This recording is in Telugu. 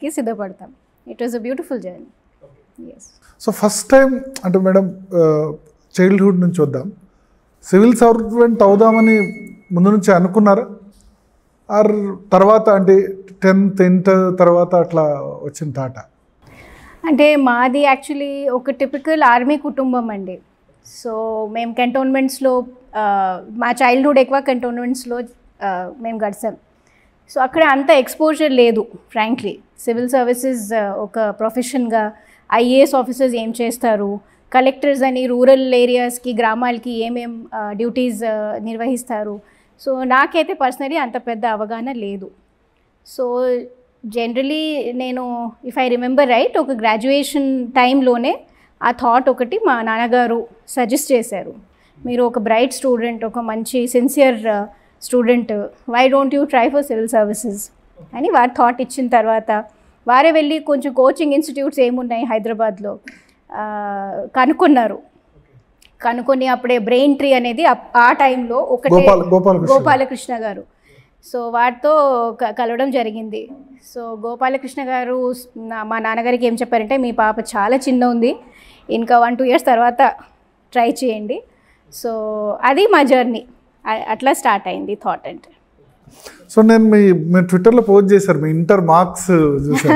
కి సిద్ధపడతాం. It was a beautiful journey. Yes. So first time అంటే మేడం చైల్డ్హుడ్ నుంచి వద్దాం, సివిల్ సర్వెంట్ అవుదామని ముందు నుంచి అనుకున్నారా? ఆర్ తర్వాత అంటే 10th ఇంటర్ తర్వాత అట్లా వచ్చిన థాటా? అంటే మాది యాక్చువల్లీ ఒక టిపికల్ ఆర్మీ కుటుంబం అండి. సో మేము కంటోన్మెంట్స్లో మా చైల్డ్హుడ్ ఎక్కువ కంటోన్మెంట్స్లో మేము గడిచాం. సో అక్కడ అంత ఎక్స్పోజర్ లేదు ఫ్రాంక్లీ. సివిల్ సర్వీసెస్ ఒక ప్రొఫెషన్గా ఐఏఎస్ ఆఫీసర్స్ ఏం చేస్తారు, కలెక్టర్స్ అని రూరల్ ఏరియాస్కి గ్రామాలకి ఏమేం డ్యూటీస్ నిర్వహిస్తారు. సో నాకైతే పర్సనలీ అంత పెద్ద అవగాహన లేదు. సో జనరలీ నేను ఇఫ్ ఐ రిమెంబర్ రైట్ ఒక గ్రాడ్యుయేషన్ టైంలోనే ఆ థాట్ ఒకటి మా నాన్నగారు సజెస్ట్ చేశారు. మీరు ఒక బ్రైట్ స్టూడెంట్, ఒక మంచి sincere student, why don't you try for civil services అని వారు థాట్ ఇచ్చిన తర్వాత వారే వెళ్ళి కొంచెం కోచింగ్ ఇన్స్టిట్యూట్స్ ఏమున్నాయి హైదరాబాద్లో కనుక్కొని అప్పుడే బ్రెయిన్ ట్రీ అనేది ఆ టైంలో ఒకటే గోపాలకృష్ణ గారు, సో వాటితో కలవడం జరిగింది. సో గోపాలకృష్ణ గారు మా నాన్నగారికి ఏం చెప్పారంటే, మీ పాప చాలా చిన్న ఉంది, ఇంకా 1-2 years తర్వాత ట్రై చేయండి. సో అది మా జర్నీ, అట్లా స్టార్ట్ అయింది థాట్ అంటే. సో నేను మీ ట్విట్టర్లో పోస్ట్ చేశారు మీ ఇంటర్ మార్క్స్ చూసాను.